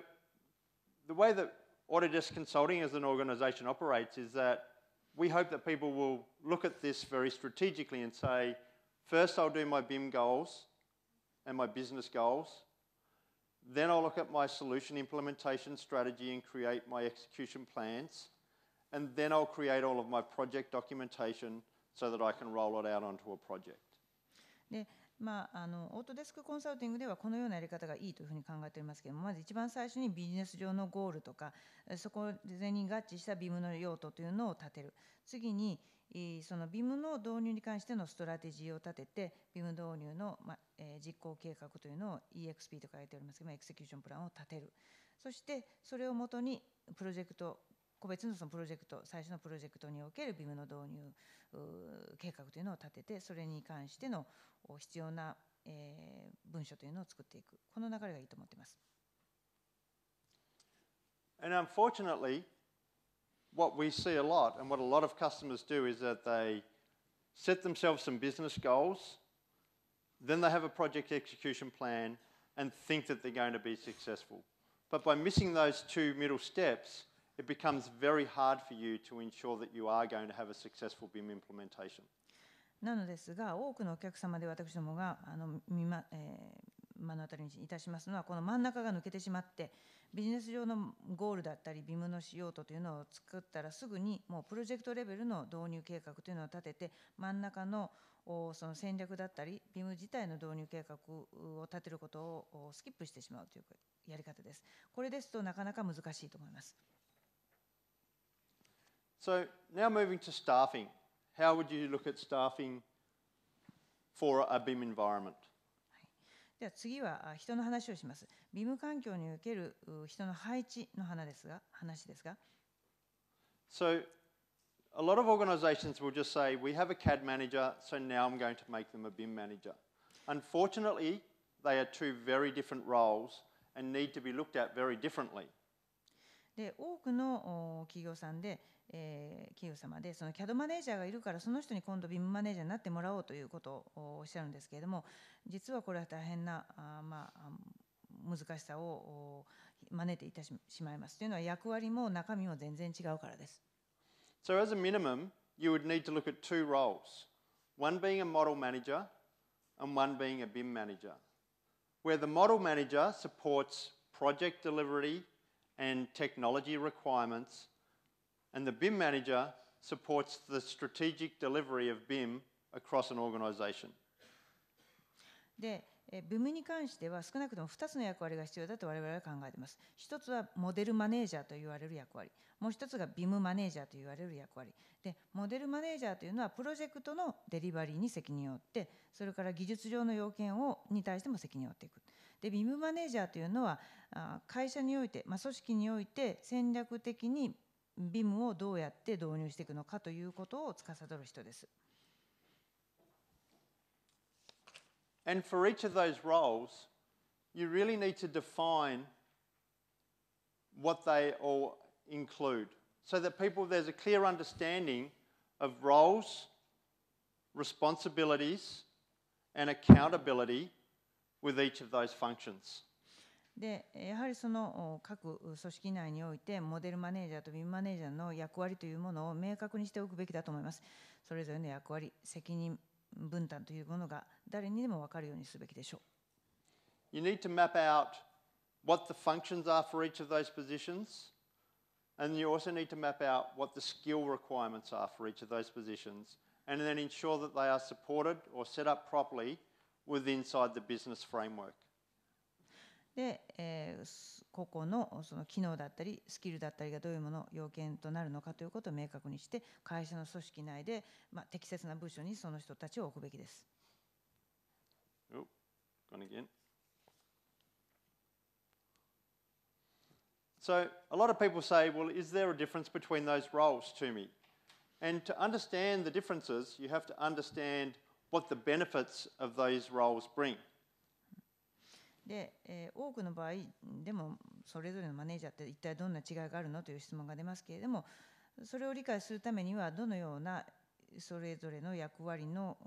the way that Autodesk Consulting as an organization operates is that we hope that people will look at this very strategically and say, first I'll do my BIM goals and my business goals, then I'll look at my solution implementation strategy and create my execution plans, and then I'll create all of my project documentation so that I can roll it out onto a project. でオートデスクコンサルティングではこのようなやり方がいいというふうに考えておりますけれども、まず一番最初にビジネス上のゴールとか、そこに合致した BIM の用途というのを立てる。次にその BIM の導入に関してのストラテジーを立てて、BIM 導入の実行計画というのを EXP と書いておりますけども、エクセキューションプランを立てる。そしてそれをもとにプロジェクト、個別のそのプロジェクト、最初のプロジェクトにおける BIM の導入計画というのを立てて、それに関しての必要な文書というのを作っていく。この流れがいいと思っています。And unfortunately, what we see a lot and what a lot of customers do is that they set themselves some business goals, then they have a project execution plan and think that they're going to be successful. But by missing those two middle steps, it becomes very hard for you to ensure that you are going to have a successful BIM implementation. なのですが、多くのお客様で私どもが目の当たりにいたしますのは、この真ん中が抜けてしまって、ビジネス上のゴールだったり、BIM の用途というのを作ったらすぐにもうプロジェクトレベルの導入計画というのを立てて、真ん中のその戦略だったり、BIM 自体の導入計画を立てることをスキップしてしまうというやり方です。これですとなかなか難しいと思います。So now moving to staffing. How would you look at staffing for a BIM environment? では次は人の話をします。BIM 環境における人の配置の話ですが。So a lot of organizations will just say, we have a CAD manager, so now I'm going to make them a BIM manager. Unfortunately, they are two very different roles and need to be looked at very differently. で多くの企業様でその CAD マネージャーがいるからその人に今度 BIM マネージャーになってもらおうということをおっしゃるんですけれども、実はこれは大変な難しさを招いていたしまいます。というのは役割も中身も全然違うからです。So as a minimum, you would need to look at two roles, one being a model manager and one being a BIM manager, where the model manager supports project delivery and technology requirements, and the BIM manager supports the strategic delivery of BIM across an organization. で、BIM に関しては少なくとも2つの役割が必要だと我々は考えています。一つはモデルマネージャーと言われる役割、もう一つが BIM マネージャーと言われる役割で、モデルマネージャーというのはプロジェクトのデリバリーに責任を負って、それから技術上の要件に対しても責任を負っていく。で BIM マネージャーというのは会社において、組織において戦略的に BIM をどうやって導入していくのかということを司る人です。And for each of those roles, you really need to define what they all include, so that there's a clear understanding of roles, responsibilities, and accountability with each of those functions. でやはりその各組織内においてモデルマネージャーとBIMマネージャーの役割というものを明確にしておくべきだと思います。それぞれの役割、責任分担というものが誰にでも分かるようにすべきでしょう。You need to map out what the functions are for each of those positions, and you also need to map out what the skill requirements are for each of those positions, and then ensure that they are supported or set up properly inside the business framework. で、個々のその機能だったりスキルだったりがどういうもの要件となるのかということを明確にして会社の組織内で、適切な部署にその人たちを置くべきです。Oh, gone again. So a lot of people say, well, is there a difference between those roles to me? And to understand the differences, you have to understand what the benefits of those roles bring. で、多くの場合でもそれぞれのマネージャーって一体どんな違いがあるのという質問が出ますけれども、それを理解するためにはどのようなそれぞれの役割の、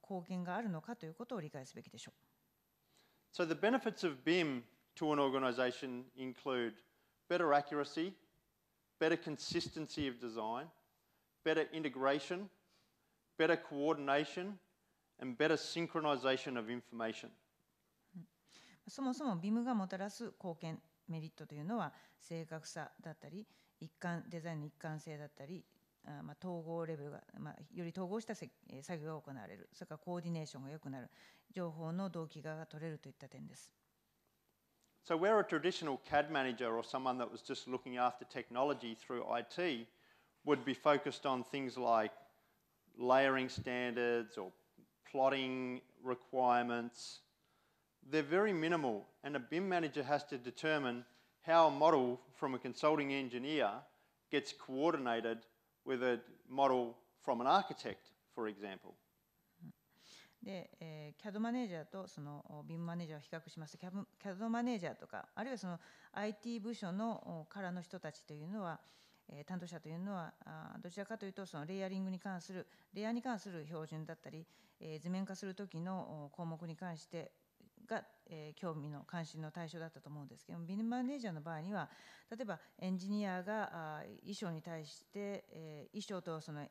貢献があるのかということを理解すべきでしょう。So the benefits of BIM to an organization include better accuracy, better consistency of design, better integration, better coordination, and better synchronization of information. そもそも BIM がもたらす貢献メリットというのは正確さだったりデザインの一貫性だったり、統合レベルが、より統合した作業が行われる、それからコーディネーションが良くなる、情報の同期が取れるといった点です。So where a traditional CAD manager or someone that was just looking after technology through IT would be focused on things like layering standards or plotting requirements, they're very minimal, and a BIM manager has to determine how a model from a consulting engineer gets coordinated with a model from an architect, for example. で、CAD マネージャーとその BIM マネージャーを比較しますと、CAD マネージャーとかあるいはその IT 部署のからの人たちというのは、担当者というのはどちらかというとそのレイヤーに関する標準だったり、図面化する時の項目に関してが、興味の関心の対象だったと思うんですけども、BIM マネージャーの場合には例えばエンジニアが衣装に対して、衣装とその、